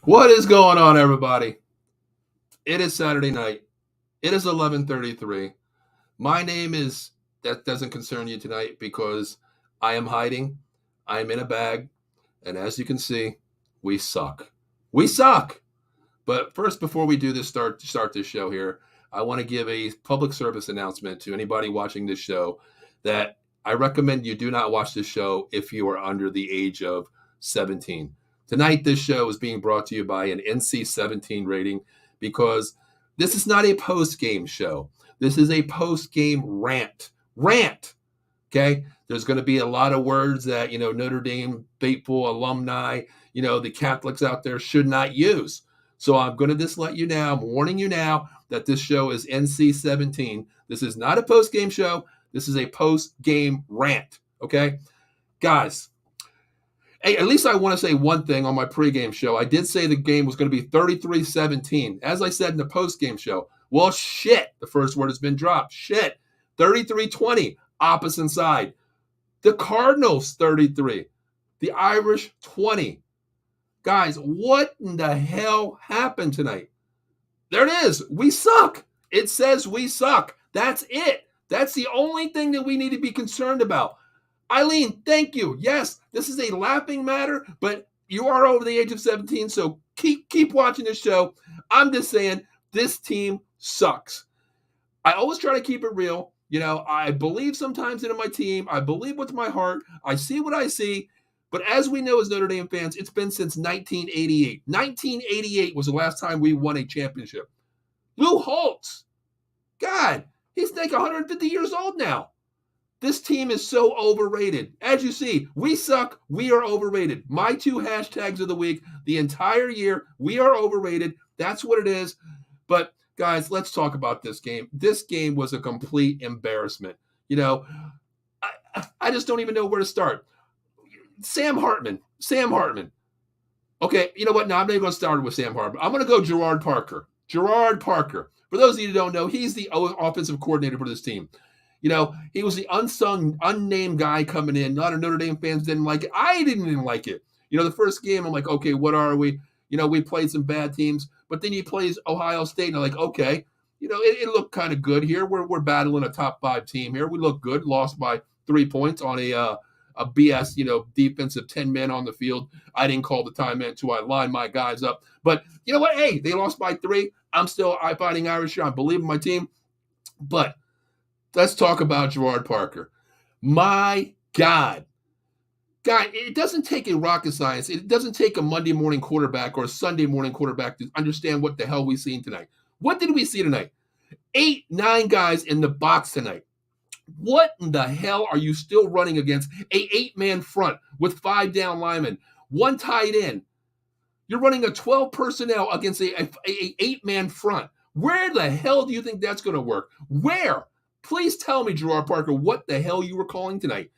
What is going on, everybody? It is Saturday night. It is 11:33. My name is that doesn't concern you tonight because I am hiding. I am in a bag, and as you can see, we suck. We suck. But first, before we do this, start this show here, I want to give a public service announcement to anybody watching this show that I recommend you do not watch this show if you are under the age of 17. Tonight, this show is being brought to you by an NC-17 rating because this is not a post-game show. This is a post-game rant. Rant. Okay, there's going to be a lot of words that Notre Dame faithful alumni, the Catholics out there should not use. So I'm going to just let you now. I'm warning you now that this show is NC-17. This is not a post game show. This is a post game rant. Okay, guys. Hey, at least I want to say one thing on my pregame show. I did say the game was going to be 33-17. As I said in the postgame show, well, shit. The first word has been dropped. Shit. 33-20. Opposite side. The Cardinals 33. The Irish 20. Guys, what in the hell happened tonight? There it is. We suck. It says we suck. That's it. That's the only thing that we need to be concerned about. Eileen, thank you. Yes, this is a laughing matter, but you are over the age of 17, so keep watching this show. I'm just saying this team sucks. I always try to keep it real. I believe sometimes in my team. I believe with my heart. I see what I see. But as we know as Notre Dame fans, it's been since 1988. 1988 was the last time we won a championship. Lou Holtz. God, he's like 150 years old now. This team is so overrated. As you see, we suck. We are overrated. My two hashtags of the week, the entire year, we are overrated. That's what it is. But guys, let's talk about this game. This game was a complete embarrassment. I just don't even know where to start. Sam Hartman. Okay, you know what? Now I'm not even going to start with Sam Hartman. I'm going to go Gerard Parker. Gerard Parker. For those of you who don't know, he's the offensive coordinator for this team. He was the unsung, unnamed guy coming in. A lot of Notre Dame fans didn't like it. I didn't even like it. The first game, I'm like, okay, what are we? We played some bad teams, but then he plays Ohio State, and I'm like, okay, it looked kind of good here. We're battling a top 5 team here. We look good. Lost by 3 points on a BS, defensive 10 men on the field. I didn't call the timeout until I lined my guys up. But you know what? Hey, they lost by 3. I'm still fighting Irish here. I believe in my team. But let's talk about Gerard Parker. My God. God, it doesn't take a rocket science. It doesn't take a Monday morning quarterback or a Sunday morning quarterback to understand what the hell we seen tonight. What did we see tonight? 8, 9 guys in the box tonight. What in the hell are you still running against a 8-man front with 5 down linemen, 1 tight end? You're running a 12 personnel against a 8-man front. Where the hell do you think that's going to work? Where? Please tell me, Gerard Parker, what the hell you were calling tonight.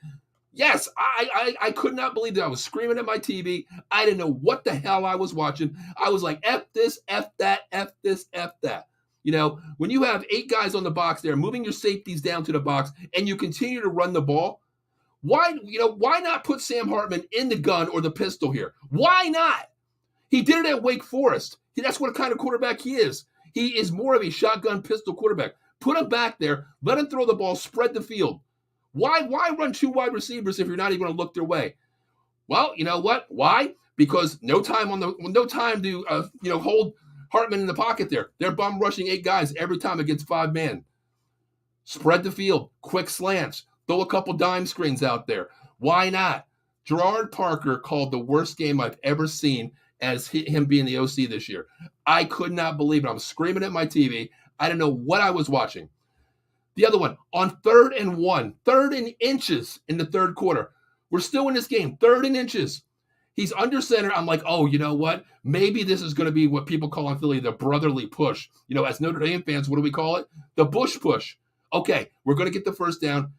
Yes, I could not believe that. I was screaming at my TV. I didn't know what the hell I was watching. I was like, F this, F that, F this, F that. When you have 8 guys on the box there, moving your safeties down to the box, and you continue to run the ball, why not put Sam Hartman in the gun or the pistol here? Why not? He did it at Wake Forest. That's what kind of quarterback he is. He is more of a shotgun pistol quarterback. Put him back there. Let him throw the ball. Spread the field. Why run 2 wide receivers if you're not even going to look their way? Well, you know what? Why? Because no time to hold Hartman in the pocket there. They're bum rushing 8 guys every time against 5 men. Spread the field. Quick slants. Throw a couple dime screens out there. Why not? Gerard Parker called the worst game I've ever seen as him being the OC this year. I could not believe it. I'm screaming at my TV. I didn't know what I was watching. The other one, on 3rd and 1, 3rd and inches in the 3rd quarter. We're still in this game, 3rd and inches. He's under center. I'm like, oh, you know what? Maybe this is going to be what people call in Philly the brotherly push. As Notre Dame fans, what do we call it? The Bush push. Okay, we're going to get the first down.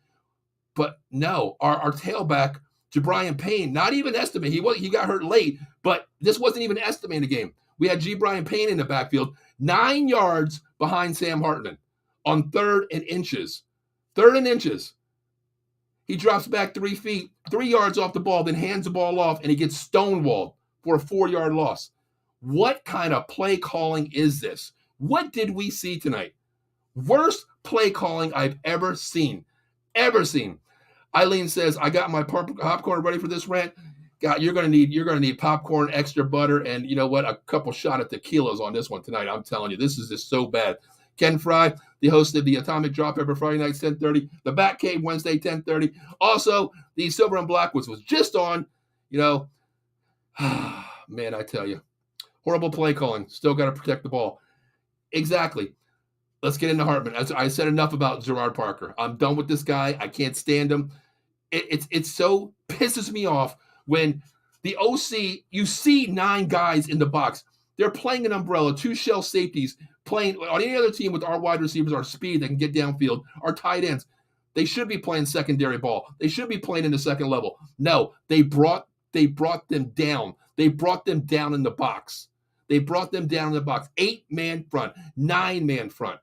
But no, our tailback, Brian Payne, not even estimate. He got hurt late, but this wasn't even estimating the game. We had Brian Payne in the backfield, 9 yards behind Sam Hartman on 3rd and inches. 3rd and inches. He drops back 3 feet, 3 yards off the ball, then hands the ball off, and he gets stonewalled for a 4-yard loss. What kind of play calling is this? What did we see tonight? Worst play calling I've ever seen. Ever seen. Eileen says, I got my popcorn ready for this rant. God, you're gonna need popcorn, extra butter, and you know what? A couple shot of tequilas on this one tonight. I'm telling you, this is just so bad. Ken Fry, the host of the Atomic Drop every Friday night, 10:30. The Batcave Wednesday, 10:30. Also, the Silver and Black was just on. You know, man, I tell you, horrible play calling. Still got to protect the ball. Exactly. Let's get into Hartman. As I said enough about Gerard Parker. I'm done with this guy. I can't stand him. It so pisses me off when the OC, you see 9 guys in the box. They're playing an umbrella, 2 shell safeties, playing on any other team with our wide receivers, our speed that can get downfield, our tight ends. They should be playing secondary ball. They should be playing in the second level. No, they brought them down. They brought them down in the box. 8-man front, 9-man front.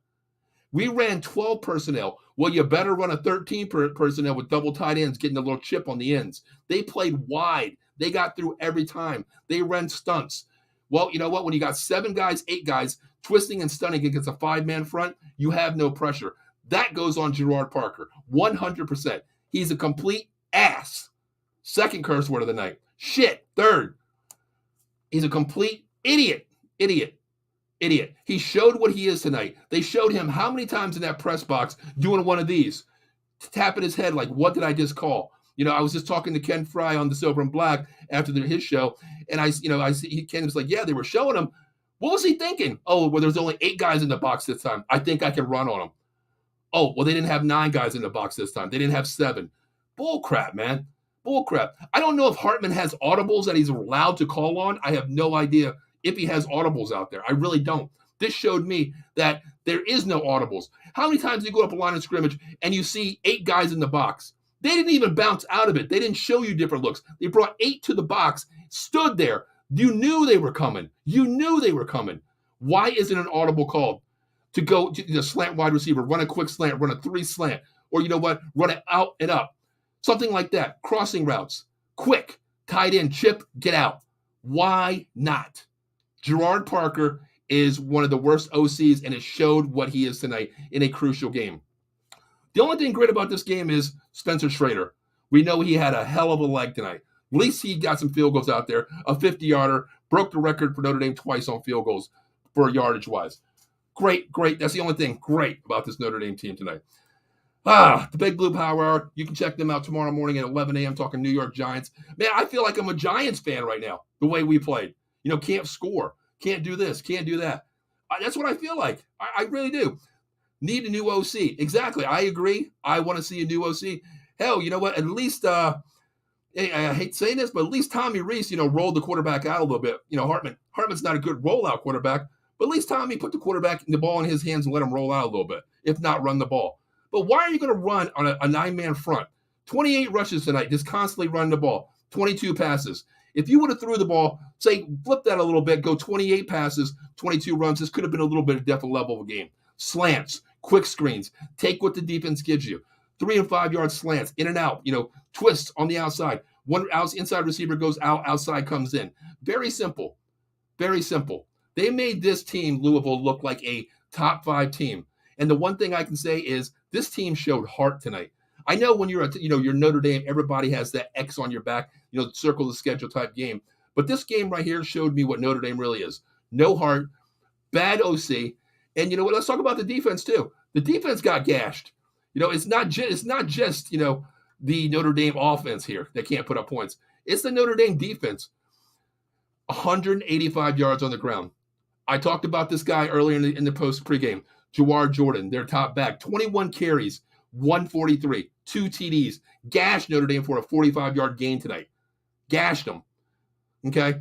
We ran 12 personnel. Well, you better run a 13 personnel with double tight ends getting a little chip on the ends. They played wide. They got through every time. They ran stunts. Well, you know what? When you got 7 guys, 8 guys twisting and stunning against a 5-man front, you have no pressure. That goes on Gerard Parker, 100%. He's a complete ass. Second curse word of the night. Shit. Third. He's a complete idiot. He showed what he is tonight. They showed him how many times in that press box doing one of these, tapping his head like, what did I just call? You know, I was just talking to Ken Fry on the Silver and Black after his show, and Ken was like, yeah, they were showing him. What was he thinking? Oh, well, there's only 8 guys in the box this time. I think I can run on them. Oh, well, they didn't have 9 guys in the box this time. They didn't have 7. Bull crap, man. Bull crap. I don't know if Hartman has audibles that he's allowed to call on. I have no idea if he has audibles out there. I really don't. This showed me that there is no audibles. How many times do you go up a line of scrimmage and you see 8 guys in the box? They didn't even bounce out of it. They didn't show you different looks. They brought 8 to the box, stood there. You knew they were coming. Why isn't an audible called? To go to the slant wide receiver, run a quick slant, run a 3 slant, or you know what, run it out and up. Something like that. Crossing routes. Quick. Tight end, chip, get out. Why not? Gerard Parker is one of the worst OCs, and it showed what he is tonight in a crucial game. The only thing great about this game is Spencer Schrader. We know he had a hell of a leg tonight. At least he got some field goals out there. A 50-yarder, broke the record for Notre Dame twice on field goals for yardage-wise. Great. That's the only thing great about this Notre Dame team tonight. The Big Blue Power Hour. You can check them out tomorrow morning at 11 a.m. talking New York Giants. Man, I feel like I'm a Giants fan right now, the way we played. You know, can't score, can't do this, can't do that. That's what I feel like. I really do. Need a new OC. Exactly. I agree. I want to see a new OC. Hell, you know what? At least, I hate saying this, but at least Tommy Rees, rolled the quarterback out a little bit. Hartman's not a good rollout quarterback, but at least Tommy put the ball in his hands and let him roll out a little bit, if not run the ball. But why are you going to run on a 9-man front? 28 rushes tonight, just constantly running the ball, 22 passes. If you would have threw the ball, say, flip that a little bit, go 28 passes, 22 runs, this could have been a little bit of different level of a game. Slants, quick screens, take what the defense gives you. 3 and 5 yard slants, in and out, twists on the outside. One inside receiver goes out, outside comes in. Very simple. Very simple. They made this team, Louisville, look like a top 5 team. And the one thing I can say is this team showed heart tonight. I know when you're Notre Dame, everybody has that X on your back, circle the schedule type game. But this game right here showed me what Notre Dame really is. No heart, bad OC. And you know what? Let's talk about the defense too. The defense got gashed. It's not just the Notre Dame offense here that can't put up points. It's the Notre Dame defense. 185 yards on the ground. I talked about this guy earlier in the post pregame. Jawar Jordan, their top back, 21 carries, 143, 2 TDs. Gashed Notre Dame for a 45-yard gain tonight. Gashed them. Okay?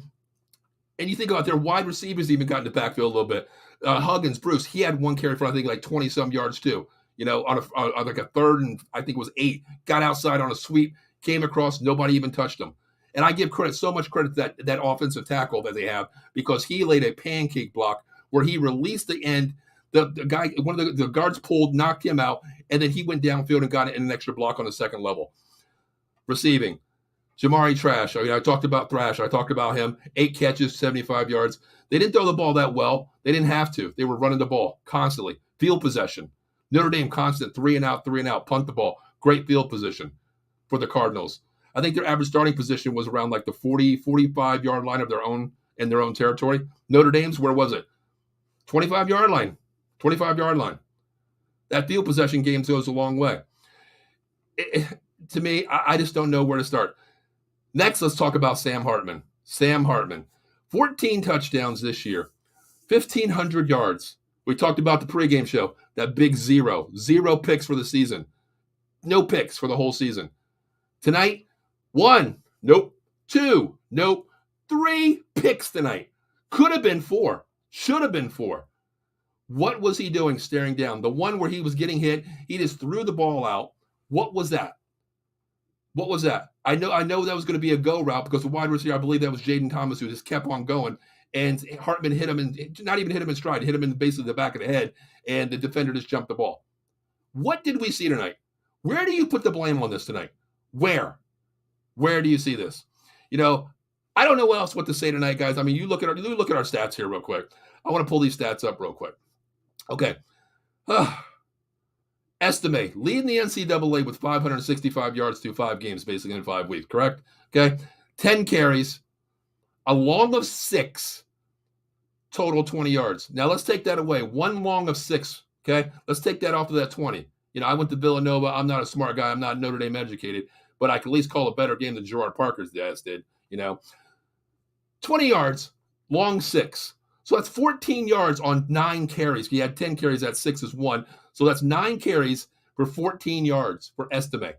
And you think about their wide receivers even got in the backfield a little bit. Huggins, Bruce, he had 1 carry for, I think, like 20-some yards too. On like a 3rd and I think it was 8. Got outside on a sweep, came across, nobody even touched him. And I give so much credit to that offensive tackle that they have because he laid a pancake block where he released the end. The guy, one of the guards pulled, knocked him out, and then he went downfield and got an extra block on the second level. Receiving. Jamari Trash. I talked about Thrash. I talked about him. 8 catches, 75 yards. They didn't throw the ball that well. They didn't have to. They were running the ball constantly. Field possession. Notre Dame constant 3-and-out, punt the ball. Great field position for the Cardinals. I think their average starting position was around like the 40, 45-yard line of their own in their own territory. Notre Dame's, where was it? 25-yard line. 25-yard line. That field possession game goes a long way. To me, I just don't know where to start. Next, let's talk about Sam Hartman. Sam Hartman, 14 touchdowns this year, 1,500 yards. We talked about the pregame show, that big 0 picks for the season. No picks for the whole season. Tonight, 1, nope. 2, nope. 3 picks tonight. Could have been 4. Should have been 4. What was he doing staring down? The one where he was getting hit, he just threw the ball out. What was that? What was that? I know that was going to be a go route because the wide receiver, I believe that was Jaden Thomas, who just kept on going. And Hartman hit him, and not even hit him in stride, hit him in basically the back of the head, and the defender just jumped the ball. What did we see tonight? Where do you put the blame on this tonight? Where? Where do you see this? I don't know what to say tonight, guys. I mean, you look at our stats here real quick. I want to pull these stats up real quick. Okay. Estimate, leading the NCAA with 565 yards through 5 games, basically in 5 weeks, correct? Okay. 10 carries, a long of 6, total 20 yards. Now, let's take that away. 1 long of 6, okay? Let's take that off of that 20. I went to Villanova. I'm not a smart guy. I'm not Notre Dame educated, but I can at least call a better game than Gerard Parker's guys did, 20 yards, long 6. So that's 14 yards on 9 carries. He had 10 carries. That 6 is 1. So that's 9 carries for 14 yards for Estime.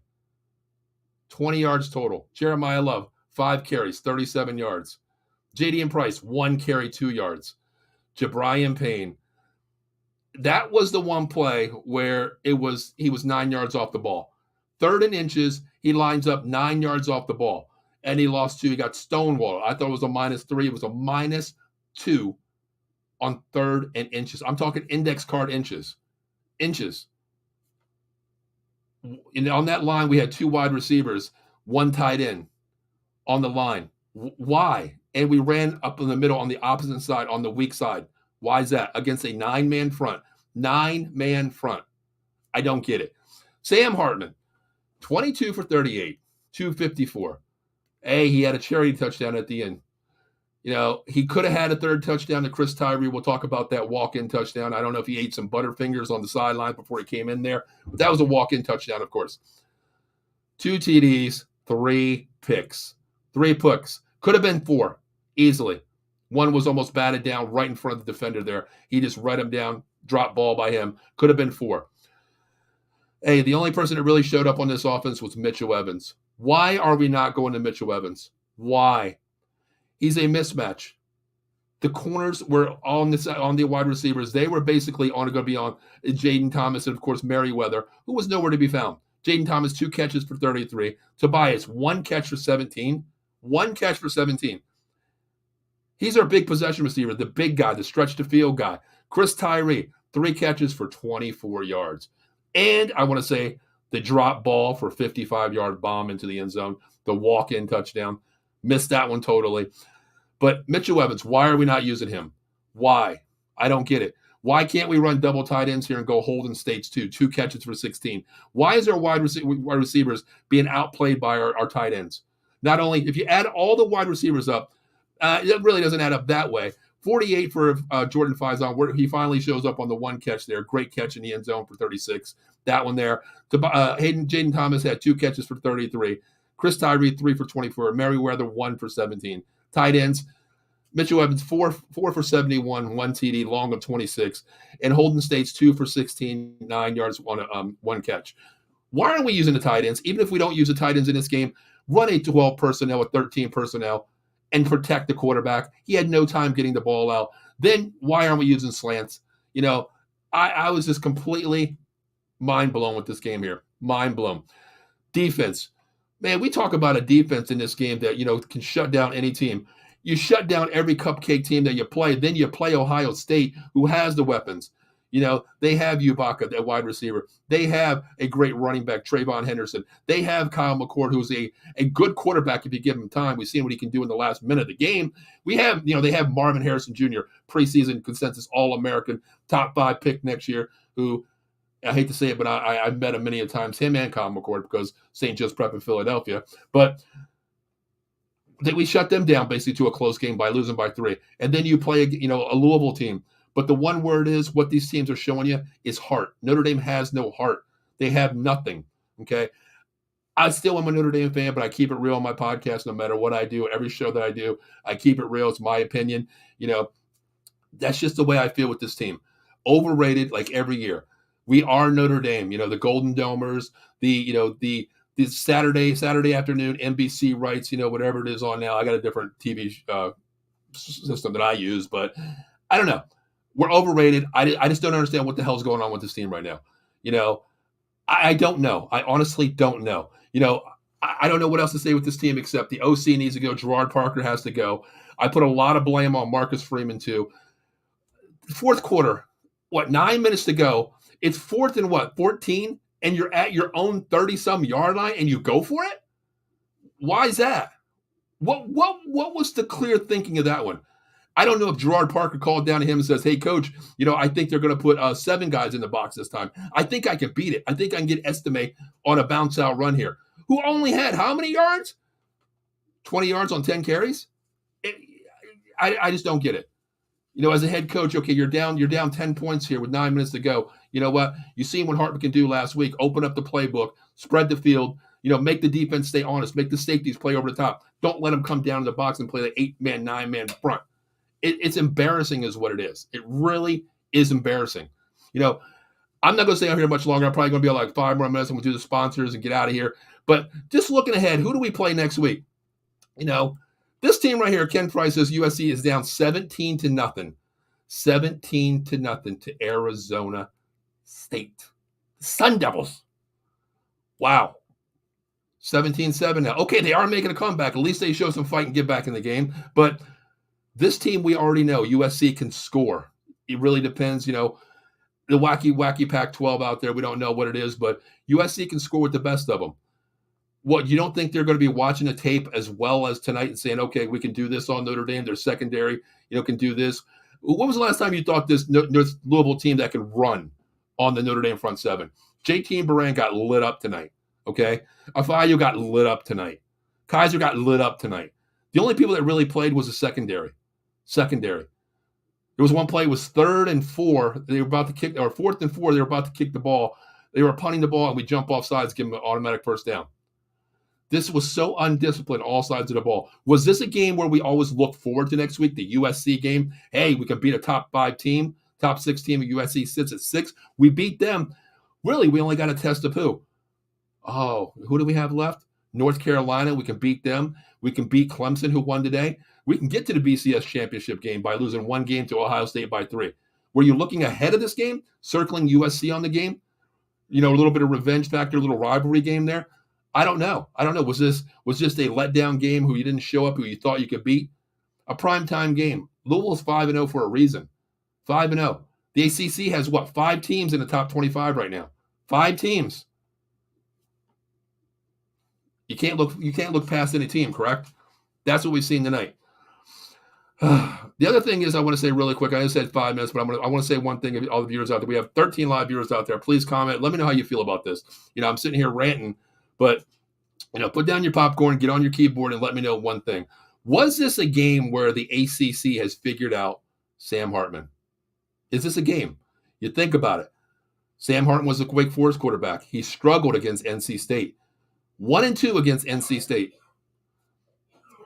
20 yards total. Jeremiah Love, 5 carries, 37 yards. J.D. Price, 1 carry, 2 yards. Jabrian Payne. That was the one play where he was 9 yards off the ball. 3rd and inches, he lines up 9 yards off the ball. And he lost 2. He got stonewalled. I thought it was a -3. It was a -2 on 3rd and inches. I'm talking index card inches. And on that line, we had 2 wide receivers, 1 tight end on the line. Why? And we ran up in the middle on the opposite side, on the weak side. Why is that? Against a 9-man front. 9-man front. I don't get it. Sam Hartman, 22 for 38, 254. He had a charity touchdown at the end. He could have had a 3rd touchdown to Chris Tyree. We'll talk about that walk-in touchdown. I don't know if he ate some Butterfingers on the sideline before he came in there, but that was a walk-in touchdown, of course. 2 TDs, 3 picks. 3 picks. Could have been 4, easily. 1 was almost batted down right in front of the defender there. He just read him down, drop ball by him. Could have been 4. The only person that really showed up on this offense was Mitchell Evans. Why are we not going to Mitchell Evans? Why? He's a mismatch. The corners were on the wide receivers. They were basically going to be on Jaden Thomas and, of course, Merriweather, who was nowhere to be found. Jaden Thomas, 2 catches for 33. Tobias, 1 catch for 17. 1 catch for 17. He's our big possession receiver, the big guy, the stretch to field guy. Chris Tyree, 3 catches for 24 yards. And I want to say the drop ball for 55-yard bomb into the end zone, the walk-in touchdown. Missed that one totally. But Mitchell Evans, why are we not using him? Why? I don't get it. Why can't we run double tight ends here and go Holden States 2 catches for 16? Why is our wide receivers being outplayed by our tight ends? Not only, if you add all the wide receivers up, it really doesn't add up that way. 48 for Jordan Faison, where he finally shows up on the 1 catch there. Great catch in the end zone for 36. That one there. Jaden Thomas had 2 catches for 33. Chris Tyree, 3 for 24. Merriweather, 1 for 17. Tight ends, Mitchell Evans, 4 for 71, 1 TD, long of 26. And Holden States, 2 for 16, 9 yards on 1 catch. Why aren't we using the tight ends? Even if we don't use the tight ends in this game, run a 12 personnel with 13 personnel and protect the quarterback. He had no time getting the ball out. Then why aren't we using slants? I was just completely mind blown with this game here. Mind blown. Defense. Man, we talk about a defense in this game that, can shut down any team. You shut down every cupcake team that you play. Then you play Ohio State, who has the weapons. They have Ibaka, that wide receiver. They have a great running back, Trayvon Henderson. They have Kyle McCord, who's a good quarterback if you give him time. We've seen what he can do in the last minute of the game. We have, they have Marvin Harrison Jr., preseason consensus All-American, top 5 pick next year, who, I hate to say it, but I've met him many a times, him and Kyle McCord, because St. Joe's Prep in Philadelphia. But we shut them down basically to a close game by losing by 3. And then you play, a Louisville team. But the one word is, what these teams are showing you is heart. Notre Dame has no heart. They have nothing, okay? I still am a Notre Dame fan, but I keep it real on my podcast no matter what I do. Every show that I do, I keep it real. It's my opinion. That's just the way I feel with this team. Overrated like every year. We are Notre Dame, the Golden Domers, the Saturday afternoon NBC rights, whatever it is on now. I got a different TV system that I use, but I don't know. We're overrated. I just don't understand what the hell's going on with this team right now. I don't know. I honestly don't know. I don't know what else to say with this team except the OC needs to go. Gerard Parker has to go. I put a lot of blame on Marcus Freeman too. Fourth quarter, 9 minutes to go. It's 4th and 14, and you're at your own 30-some yard line, and you go for it? Why is that? What was the clear thinking of that one? I don't know if Gerard Parker called down to him and says, hey, coach, I think they're going to put 7 guys in the box this time. I think I can beat it. I think I can get Estime on a bounce-out run here. Who only had how many yards? 20 yards on 10 carries? I just don't get it. As a head coach, okay, you're down 10 points here with 9 minutes to go. You know what? You seen what Hartman can do last week. Open up the playbook, spread the field, make the defense stay honest, make the safeties play over the top. Don't let them come down to the box and play the 8-man, 9-man front. It's embarrassing is what it is. It really is embarrassing. I'm not going to stay out here much longer. I'm probably going to be like 5 more minutes and we'll do the sponsors and get out of here. But just looking ahead, who do we play next week? This team right here, Ken Price says USC is down 17-0. 17-0 to Arizona State. Sun Devils. Wow. 17-7 now. Okay, they are making a comeback. At least they show some fight and get back in the game. But this team, we already know USC can score. It really depends, the wacky Pac-12 out there. We don't know what it is, but USC can score with the best of them. What, you don't think they're going to be watching the tape as well as tonight and saying, okay, we can do this on Notre Dame. Their secondary, can do this. When was the last time you thought this Louisville team that can run on the Notre Dame front 7? JT Baran got lit up tonight, okay? Afayu got lit up tonight. Kaiser got lit up tonight. The only people that really played was the secondary. There was one play, it was 3rd and 4. They were about to kick, or 4th and 4. They were about to kick the ball. They were punting the ball, and we jump off sides, give them an automatic first down. This was so undisciplined, all sides of the ball. Was this a game where we always look forward to next week, the USC game? Hey, we can beat a top 5 team, top 6 team. USC sits at 6. We beat them. Really, we only got a test of who? Oh, who do we have left? North Carolina. We can beat them. We can beat Clemson, who won today. We can get to the BCS championship game by losing 1 game to Ohio State by 3. Were you looking ahead of this game, circling USC on the game? A little bit of revenge factor, a little rivalry game there. I don't know. Was this a letdown game who you didn't show up, who you thought you could beat? A primetime game. Louisville's 5-0 for a reason. 5-0. The ACC has 5 teams in the top 25 right now. 5 teams. You can't look past any team, correct? That's what we've seen tonight. The other thing is I want to say really quick, I just said 5 minutes, but I want to say one thing to all the viewers out there. We have 13 live viewers out there. Please comment. Let me know how you feel about this. I'm sitting here ranting, but, put down your popcorn, get on your keyboard, and let me know one thing. Was this a game where the ACC has figured out Sam Hartman? Is this a game? You think about it. Sam Hartman was a Wake Forest quarterback. He struggled against NC State. 1-2 against NC State.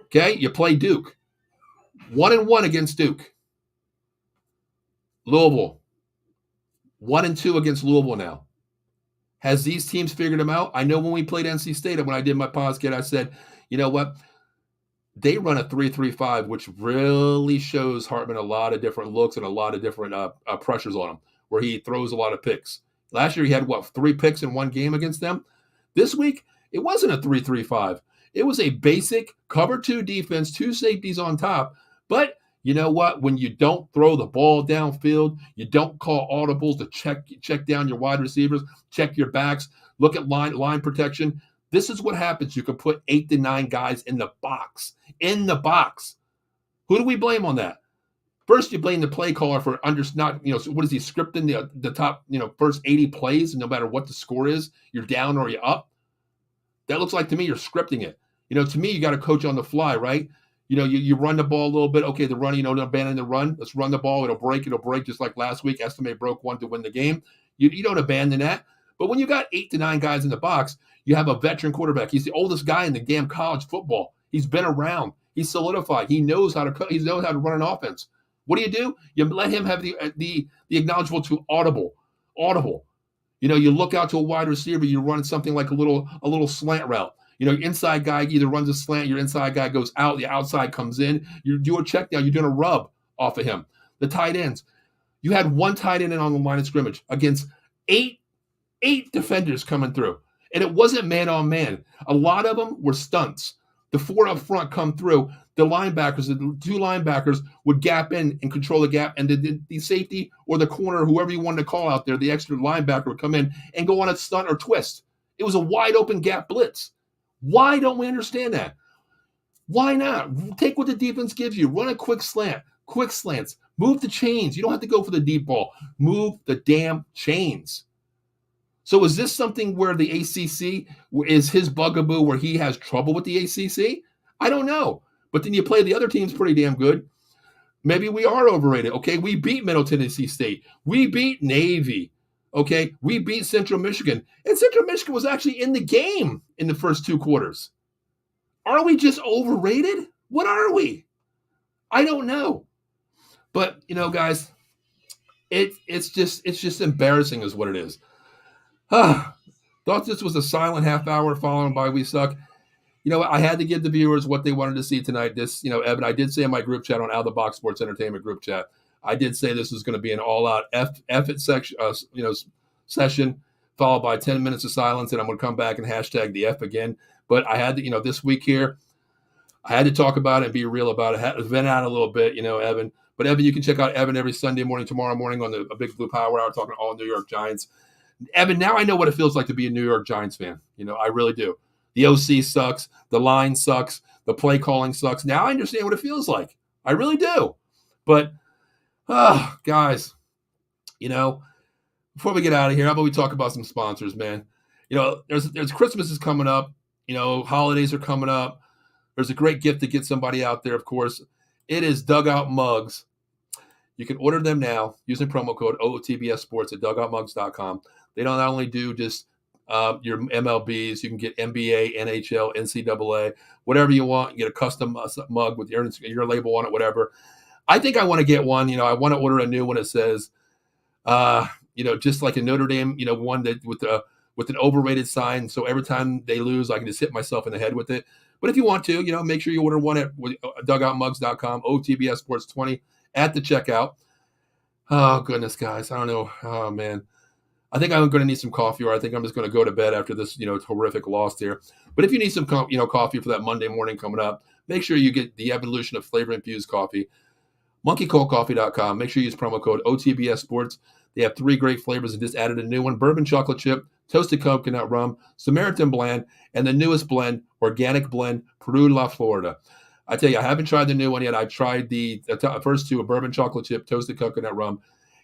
Okay, you play Duke. 1-1 against Duke. Louisville. 1-2 against Louisville now. Has these teams figured them out? I know when we played NC State, when I did my podcast, I said, you know what? They run a 3-3-5, which really shows Hartman a lot of different looks and a lot of different pressures on him, where he throws a lot of picks. Last year, he had, 3 picks in 1 game against them? This week, it wasn't a 3-3-5. It was a basic cover 2 defense, 2 safeties on top, but You know what? When you don't throw the ball downfield, you don't call audibles to check down your wide receivers, check your backs, look at line protection. This is what happens. You can put 8 to 9 guys in the box. In the box. Who do we blame on that? First, you blame the play caller for not, so what is he scripting the top, first 80 plays, no matter what the score is, you're down or you're up. That looks like to me you're scripting it. To me, you got to coach on the fly, right? You run the ball a little bit. Okay, the run, don't abandon the run. Let's run the ball. It'll break just like last week. Estimate broke one to win the game. You don't abandon that. But when you got 8 to 9 guys in the box, you have a veteran quarterback. He's the oldest guy in the damn college football. He's been around. He's solidified. He knows how to He knows how to run an offense. What do? You let him have the acknowledgement to audible. You look out to a wide receiver. You run something like a little slant route. Your inside guy either runs a slant, your inside guy goes out, the outside comes in. You do a check down, you're doing a rub off of him. The tight ends. You had one tight end on the line of scrimmage against eight defenders coming through. And it wasn't man on man. A lot of them were stunts. The 4 up front come through. The linebackers, the 2 linebackers would gap in and control the gap. And the safety or the corner, whoever you wanted to call out there, the extra linebacker would come in and go on a stunt or twist. It was a wide open gap blitz. Why don't we understand that? Why not? Take what the defense gives you. Run a quick slants. Move the chains. You don't have to go for the deep ball. Move the damn chains. So is this something where the ACC is his bugaboo, where he has trouble with the ACC? I don't know. But then you play the other teams pretty damn good. Maybe we are overrated. Okay, we beat Middle Tennessee State. We beat Navy. Okay, we beat Central Michigan. And Central Michigan was actually in the game in the first 2 quarters. Are we just overrated? What are we? I don't know. But, guys, it's just embarrassing is what it is. Thought this was a silent half hour followed by We Suck. I had to give the viewers what they wanted to see tonight. This, Evan, I did say in my group chat on Out of the Box Sports Entertainment group chat, I did say this was going to be an all-out effort session, followed by 10 minutes of silence, and I'm going to come back and hashtag the F again. But I had to, this week here, I had to talk about it and be real about it. Had to vent out a little bit, Evan. But Evan, you can check out Evan every Sunday morning, tomorrow morning on the Big Blue Power Hour, talking all New York Giants. Evan, now I know what it feels like to be a New York Giants fan. I really do. The OC sucks. The line sucks. The play calling sucks. Now I understand what it feels like. I really do. But, guys, before we get out of here, how about we talk about some sponsors, man? There's Christmas is coming up. Holidays are coming up. There's a great gift to get somebody out there, of course. It is Dugout Mugs. You can order them now using promo code OOTBS Sports at dugoutmugs.com. They don't only do just your MLBs. You can get NBA, NHL, NCAA, whatever you want. You get a custom mug with your label on it, whatever. I think I want to get one. I want to order a new one that says, just like a Notre Dame, one that with an overrated sign. So every time they lose, I can just hit myself in the head with it. But if you want to, make sure you order one at dugoutmugs.com, OTBS Sports 20 at the checkout. Oh, goodness, guys. I don't know. Oh, man. I think I'm going to need some coffee, or I think I'm just going to go to bed after this, horrific loss here. But if you need some, coffee for that Monday morning coming up, make sure you get the Evolution of Flavor Infused Coffee. MonkeyColdCoffee.com. Make sure you use promo code OTBS Sports. They have 3 great flavors and just added a new one: bourbon chocolate chip, toasted coconut rum, Samaritan blend, and the newest blend, organic blend, Peru La Florida. I tell you, I haven't tried the new one yet. I tried the first 2, a bourbon chocolate chip, toasted coconut rum,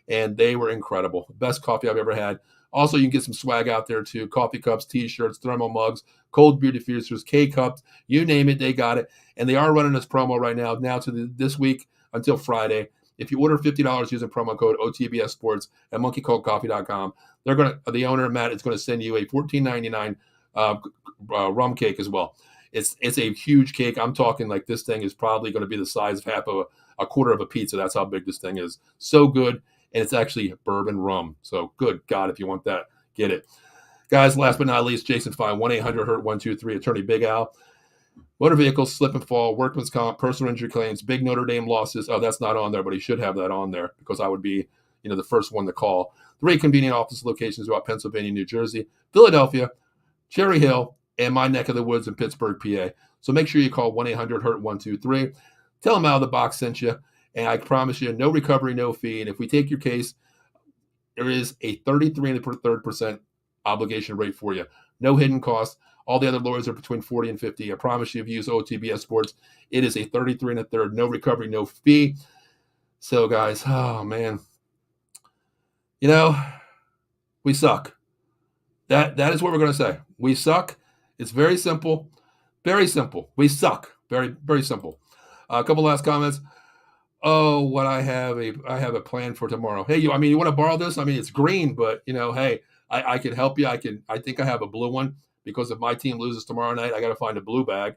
and they were incredible. Best coffee I've ever had. Also, you can get some swag out there too: coffee cups, T-shirts, thermal mugs, cold beer diffusers, K-cups, you name it, they got it. And they are running this promo right now to this week until Friday. If you order $50 using promo code OTBS Sports at monkeycoldcoffee.com, the owner, Matt, is going to send you a $14.99 rum cake as well. It's a huge cake. I'm talking like this thing is probably going to be the size of half of a quarter of a pizza. That's how big this thing is. So good. And it's actually bourbon rum. So good God, if you want that, get it. Guys, last but not least, Jason Fine, 1-800-HURT-123, Attorney Big Al. Motor vehicles, slip and fall, workman's comp, personal injury claims, big Notre Dame losses. Oh, that's not on there, but he should have that on there because I would be, the first one to call. 3 convenient office locations throughout Pennsylvania, New Jersey, Philadelphia, Cherry Hill, and my neck of the woods in Pittsburgh, PA. So make sure you call 1-800-HURT-123. Tell them Out of the Box sent you. And I promise you, no recovery, no fee. And if we take your case, there is a 33 and a third percent obligation rate for you. No hidden costs. All the other lawyers are between 40 and 50. I promise you, if you use OTBS Sports, it is a 33 and a third, no recovery, no fee. So, guys, oh man, we suck. That is what we're going to say. We suck. It's very simple. Very simple. We suck. Very, very simple. A couple last comments. Oh, what I have a plan for tomorrow. Hey, you want to borrow this? It's green, but hey, I can help you. I think I have a blue one because if my team loses tomorrow night, I got to find a blue bag.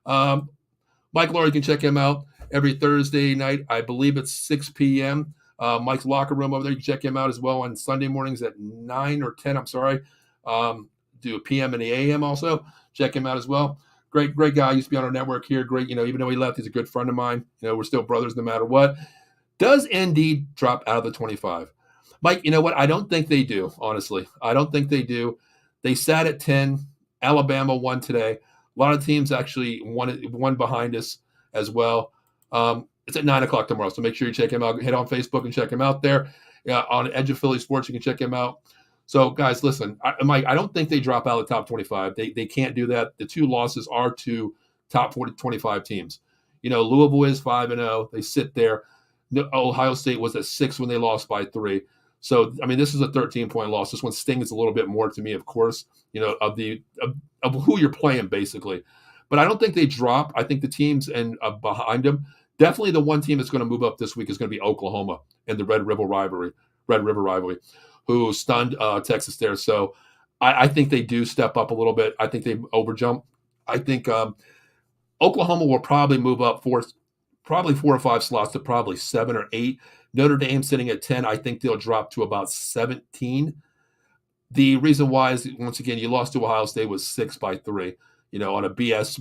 Mike Laurie, you can check him out every Thursday night. I believe it's 6 p.m. Mike's Locker Room over there. You can check him out as well on Sunday mornings at 9 or 10. I'm sorry. Do a PM and the AM also. Check him out as well. Great guy. Used to be on our network here. Great, even though he left, he's a good friend of mine. We're still brothers no matter what. Does ND drop out of the 25? Mike, you know what? I don't think they do, honestly. I don't think they do. They sat at 10. Alabama won today. A lot of teams actually won behind us as well. It's at 9 o'clock tomorrow, so make sure you check him out. Head on Facebook and check him out there. On Edge of Philly Sports, you can check him out. So, guys, listen, Mike, I don't think they drop out of the top 25. They can't do that. The two losses are to top 25 teams. Louisville is 5-0. They sit there. Ohio State was at 6 when they lost by 3. So, this is a 13-point loss. This one stings a little bit more to me, of course, of who you're playing, basically. But I don't think they drop. I think the teams behind them, definitely the one team that's going to move up this week is going to be Oklahoma in the Red River rivalry, who stunned Texas there. So I think they do step up a little bit. I think they overjump. I think Oklahoma will probably move up 4 or 5 slots to probably 7 or 8. Notre Dame sitting at 10. I think they'll drop to about 17. The reason why is, once again, you lost to Ohio State was 6 by 3. On a BS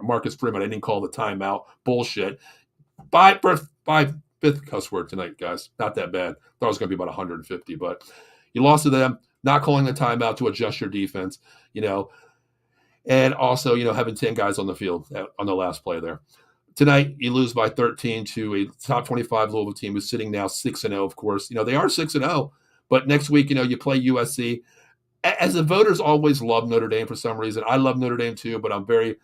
Marcus Freeman. I didn't call the timeout. Bullshit. Fifth cuss word tonight, guys. Not that bad. Thought it was going to be about 150, but you lost to them, not calling the timeout to adjust your defense, and also, having 10 guys on the field on the last play there. Tonight, you lose by 13 to a top 25 Louisville team who's sitting now 6-0, of course. They are 6-0, but next week, you play USC. As the voters always love Notre Dame for some reason. I love Notre Dame too, but I'm very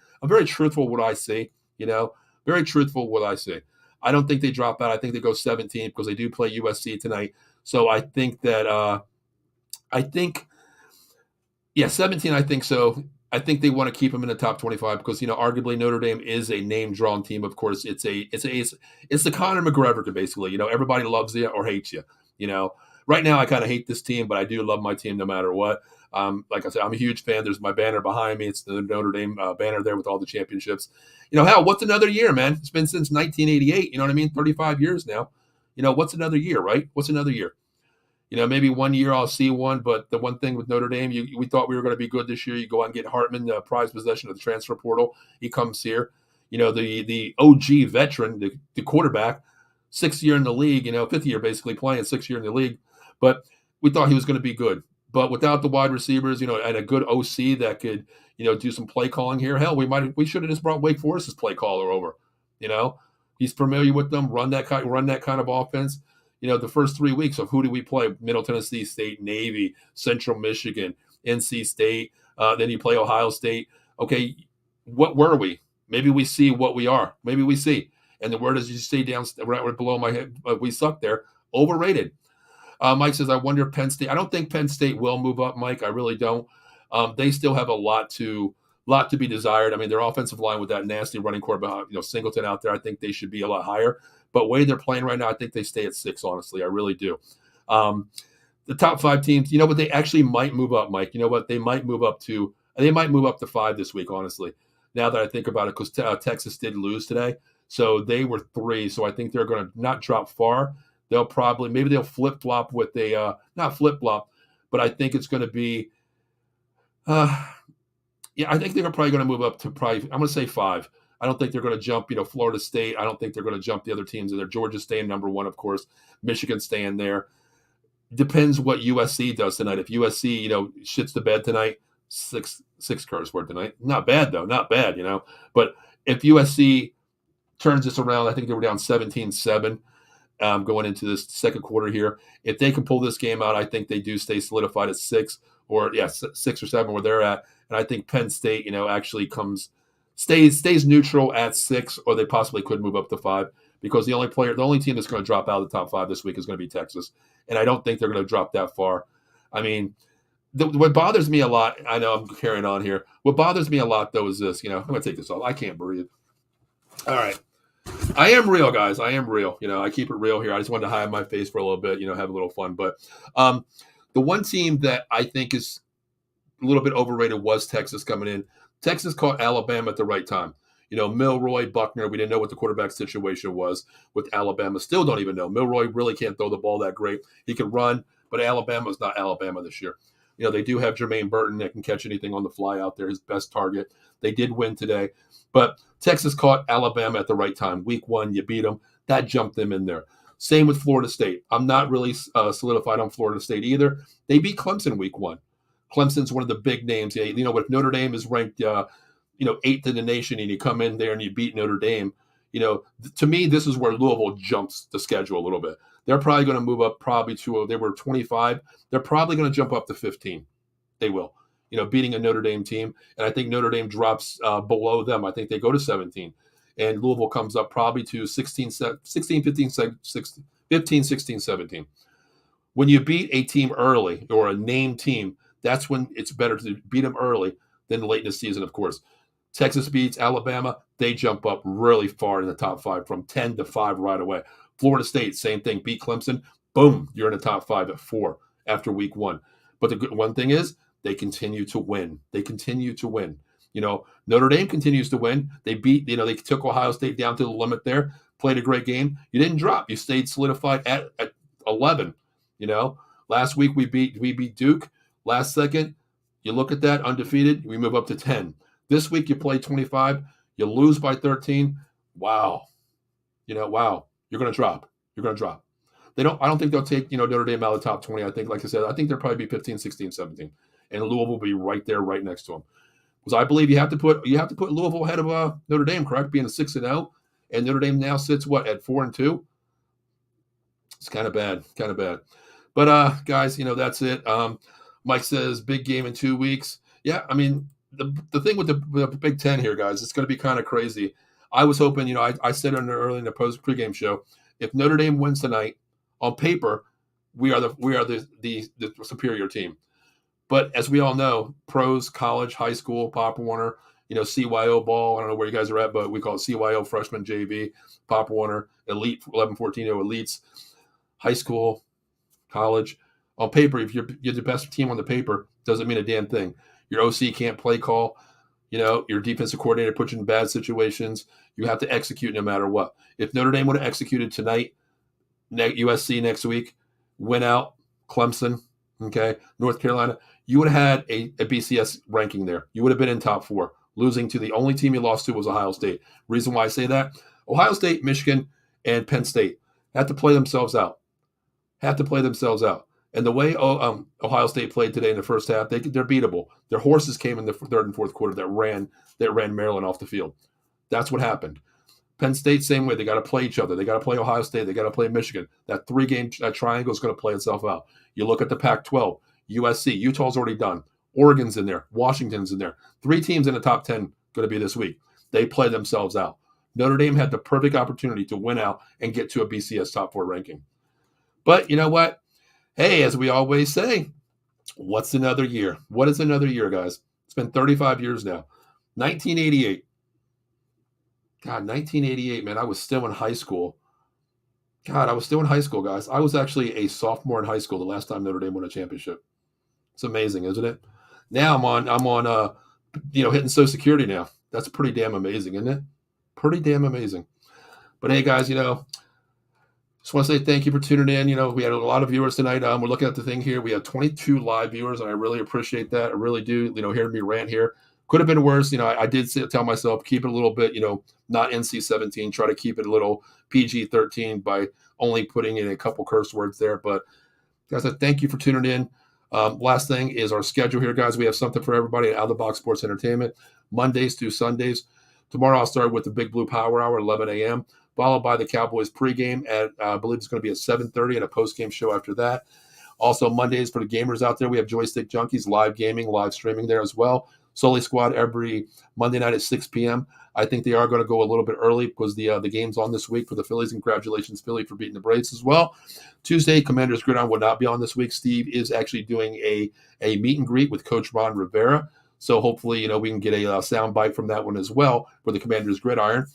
truthful what I see, very truthful what I see. I don't think they drop out. I think they go 17 because they do play USC tonight. So I think that 17. I think so. I think they want to keep them in the top 25 because arguably Notre Dame is a name-drawn team. Of course, it's the Conor McGregor basically. Everybody loves you or hates you. Right now I kind of hate this team, but I do love my team no matter what. Like I said, I'm a huge fan. There's my banner behind me. It's the Notre Dame banner there with all the championships. Hell, what's another year, man? It's been since 1988. You know what I mean? 35 years now. What's another year, right? What's another year? Maybe one year I'll see one, but the one thing with Notre Dame, we thought we were going to be good this year. You go out and get Hartman, the prize possession of the transfer portal. He comes here. The OG veteran, the quarterback, 6th year in the league, 5th year basically playing, 6th year in the league. But we thought he was going to be good. But without the wide receivers, and a good OC that could, do some play calling here, hell, we should have just brought Wake Forest's play caller over. He's familiar with them, run that kind of offense. The first 3 weeks of who do we play? Middle Tennessee State, Navy, Central Michigan, NC State. Then you play Ohio State. Okay, what were we? Maybe we see what we are. Maybe we see. And the word is you stay down right below my head. We suck there. Overrated. Mike says, I wonder if Penn State. I don't think Penn State will move up, Mike. I really don't. They still have a lot to be desired. Their offensive line with that nasty running quarterback, Singleton out there, I think they should be a lot higher. But way they're playing right now, I think they stay at 6, honestly. I really do. The top 5 teams, but they actually might move up, Mike. They might move up to 5 this week, honestly. Now that I think about it, because Texas did lose today. So they were 3. So I think they're going to not drop far. They'll flip-flop with not flip-flop, but I think it's going to be, I think they're probably going to move up to I'm going to say 5. I don't think they're going to jump, Florida State. I don't think they're going to jump the other teams in there. Georgia staying number 1, of course. Michigan staying there. Depends what USC does tonight. If USC, shits the bed tonight, 6 curse word tonight. Not bad, though. Not bad, But if USC turns this around. I think they were down 17-7 going into this second quarter here. If they can pull this game out, I think they do stay solidified at 6 or 6 or 7 where they're at. And I think Penn State, actually stays neutral at 6, or they possibly could move up to 5, because the only team that's going to drop out of the top 5 this week is going to be Texas. And I don't think they're going to drop that far. I mean, what bothers me a lot, I know I'm carrying on here. What bothers me a lot, though, is this. I'm going to take this off. I can't breathe. All right. I am real, guys. I am real. I keep it real here. I just wanted to hide my face for a little bit, have a little fun. But the one team that I think is a little bit overrated was Texas coming in. Texas caught Alabama at the right time. Milroy, Buckner, we didn't know what the quarterback situation was with Alabama. Still don't even know. Milroy really can't throw the ball that great. He can run, but Alabama's not Alabama this year. They do have Jermaine Burton that can catch anything on the fly out there, his best target. They did win today. But Texas caught Alabama at the right time. Week 1, you beat them. That jumped them in there. Same with Florida State. I'm not really solidified on Florida State either. They beat Clemson week 1. Clemson's one of the big names. Yeah, if Notre Dame is ranked, 8th in the nation, and you come in there and you beat Notre Dame, to me, this is where Louisville jumps the schedule a little bit. They're probably going to move up they were 25. They're probably going to jump up to 15. They will, beating a Notre Dame team. And I think Notre Dame drops below them. I think they go to 17. And Louisville comes up probably to 16, 15, 16, 17. When you beat a team early, or a named team, that's when it's better to beat them early than late in the season, of course. Texas beats Alabama. They jump up really far in the top 5, from 10 to 5 right away. Florida State, same thing. Beat Clemson. Boom, you're in the top 5 at 4 after week 1. But the good one thing is they continue to win. They continue to win. Notre Dame continues to win. They beat, they took Ohio State down to the limit there, played a great game. You didn't drop. You stayed solidified at 11. Last week we beat Duke. Last second, you look at that, undefeated, we move up to 10. This week you play 25, you lose by 13. Wow. Wow. You're going to drop. You're going to drop. I don't think they'll take, Notre Dame out of the top 20. I think, like I said, I think they'll probably be 15, 16, 17. And Louisville will be right there, right next to them. Because I believe you have to put Louisville ahead of Notre Dame, correct? Being a 6-0. And Notre Dame now sits, at 4-2? It's kind of bad. Kind of bad. But, guys, that's it. Mike says, big game in 2 weeks. Yeah, I mean, the thing with the Big Ten here, guys, it's going to be kind of crazy. I was hoping, I said early in the pregame show, if Notre Dame wins tonight, on paper, we are the superior team. But as we all know, pros, college, high school, Pop Warner, CYO ball, I don't know where you guys are at, but we call it CYO, freshman, JV, Pop Warner, elite, 11, 14, elites, high school, college. On paper, if you're the best team on the paper, doesn't mean a damn thing. Your OC can't play call. Your defensive coordinator puts you in bad situations. You have to execute no matter what. If Notre Dame would have executed tonight, USC next week, win out, Clemson, okay, North Carolina, you would have had a BCS ranking there. You would have been in top 4. Losing to the only team you lost to was Ohio State. Reason why I say that, Ohio State, Michigan, and Penn State have to play themselves out. And the way Ohio State played today in the first half, they're beatable. Their horses came in the third and fourth quarter that ran Maryland off the field. That's what happened. Penn State, same way. They got to play each other. They got to play Ohio State. They got to play Michigan. That 3-game triangle is going to play itself out. You look at the Pac-12, USC, Utah's already done. Oregon's in there. Washington's in there. 3 teams in the top 10 going to be this week. They play themselves out. Notre Dame had the perfect opportunity to win out and get to a BCS top 4 ranking. But you know what? Hey, as we always say, what's another year? What is another year, guys? It's been 35 years now. 1988. God, 1988, man. I was still in high school. Guys. I was actually a sophomore in high school the last time Notre Dame won a championship. It's amazing, isn't it? Now I'm on hitting Social Security now. That's pretty damn amazing, isn't it? Pretty damn amazing. But hey, guys, just want to say thank you for tuning in. We had a lot of viewers tonight. We're looking at the thing here. We have 22 live viewers, and I really appreciate that. I really do. Hearing me rant here could have been worse. I did tell myself keep it a little bit, not NC-17. Try to keep it a little PG-13 by only putting in a couple curse words there. But guys, I thank you for tuning in. Last thing is our schedule here, guys. We have something for everybody at Out of the Box Sports Entertainment, Mondays through Sundays. Tomorrow I'll start with the Big Blue Power Hour, 11 a.m., followed by the Cowboys pregame at, I believe it's going to be at 7:30 and a postgame show after that. Also, Mondays for the gamers out there, we have Joystick Junkies, live gaming, live streaming there as well. Sully Squad every Monday night at 6 p.m. I think they are going to go a little bit early because the game's on this week for the Phillies. Congratulations, Philly, for beating the Braves as well. Tuesday, Commanders Gridiron will not be on this week. Steve is actually doing a meet and greet with Coach Ron Rivera. So hopefully, we can get a sound bite from that one as well for the Commanders Gridiron.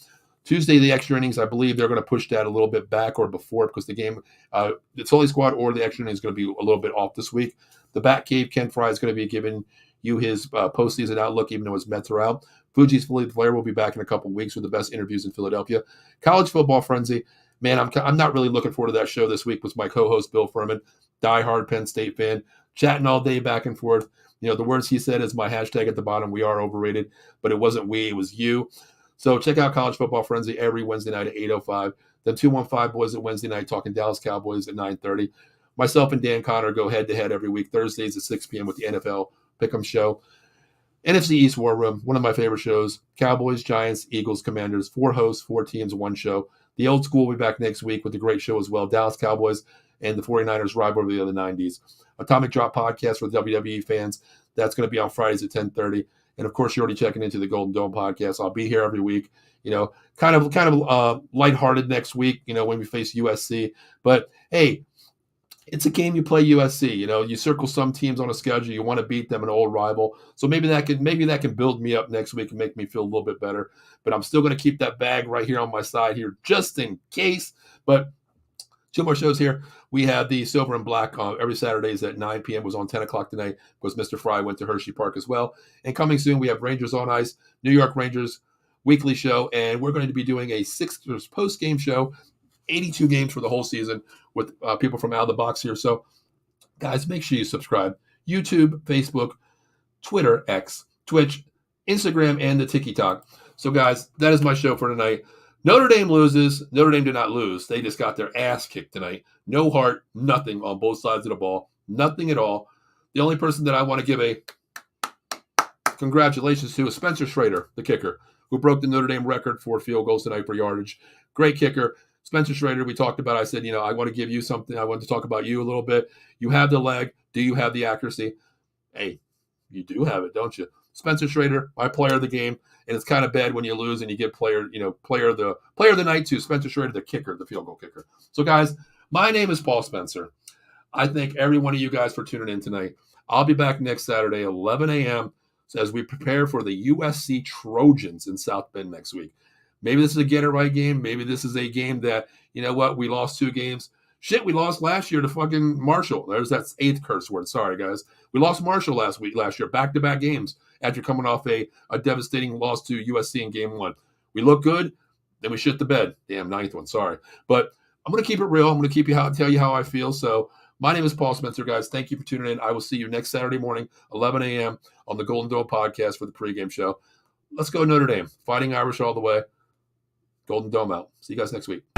Tuesday, the extra innings, I believe they're going to push that a little bit back or before because the game, the Sully Squad or the extra innings is going to be a little bit off this week. The Bat Cave, Ken Fry is going to be giving you his postseason outlook, even though his Mets are out. Fuji's Philly Flair will be back in a couple weeks with the best interviews in Philadelphia. College Football Frenzy, man, I'm not really looking forward to that show this week with my co-host Bill Furman, diehard Penn State fan, chatting all day back and forth. The words he said is my hashtag at the bottom. We are overrated, but it wasn't we, it was you. So check out College Football Frenzy every Wednesday night at 8:05. Then 215 Boys at Wednesday night talking Dallas Cowboys at 9:30. Myself and Dan Connor go head-to-head every week, Thursdays at 6 p.m. with the NFL Pick'em Show. NFC East War Room, one of my favorite shows. Cowboys, Giants, Eagles, Commanders, 4 hosts, 4 teams, 1 show. The Old School will be back next week with a great show as well. Dallas Cowboys and the 49ers rivalry of the 90s. Atomic Drop podcast for WWE fans. That's going to be on Fridays at 10:30. And of course, you're already checking into the Golden Dome podcast. I'll be here every week. Kind of lighthearted next week. When we face USC. But hey, it's a game you play USC. You circle some teams on a schedule. You want to beat them, an old rival. So maybe that can build me up next week and make me feel a little bit better. But I'm still going to keep that bag right here on my side here just in case. But 2 more shows here. We have the Silver and Black every Saturdays at 9 p.m. was on 10 o'clock tonight because Mr. Fry went to Hershey Park as well. And coming soon, we have Rangers on Ice, New York Rangers weekly show. And we're going to be doing a Sixers post-game show, 82 games for the whole season with people from Out of the Box here. So, guys, make sure you subscribe. YouTube, Facebook, Twitter, X, Twitch, Instagram, and the TikTok. So, guys, that is my show for tonight. Notre Dame loses. Notre Dame did not lose. They just got their ass kicked tonight. No heart, nothing on both sides of the ball. Nothing at all. The only person that I want to give a congratulations to is Spencer Schrader, the kicker, who broke the Notre Dame record for field goals tonight for yardage. Great kicker. Spencer Schrader, we talked about, I said, I want to give you something. I want to talk about you a little bit. You have the leg. Do you have the accuracy? Hey, you do have it, don't you? Spencer Schrader, my player of the game. And it's kind of bad when you lose and you get player of the night to Spencer Schrader, the kicker, the field goal kicker. So, guys, my name is Paul Spencer. I thank every one of you guys for tuning in tonight. I'll be back next Saturday, 11 a.m., as we prepare for the USC Trojans in South Bend next week. Maybe this is a get-it-right game. Maybe this is a game that, we lost 2 games. Shit, we lost last year to fucking Marshall. There's that 8th curse word. Sorry, guys. We lost Marshall last year, back-to-back games after coming off a devastating loss to USC in game 1. We look good, then we shit the bed. Damn, 9th one, sorry. But I'm going to keep it real. I'm going to tell you how I feel. So my name is Paul Spencer, guys. Thank you for tuning in. I will see you next Saturday morning, 11 a.m. on the Golden Dome podcast for the pregame show. Let's go Notre Dame. Fighting Irish all the way. Golden Dome out. See you guys next week.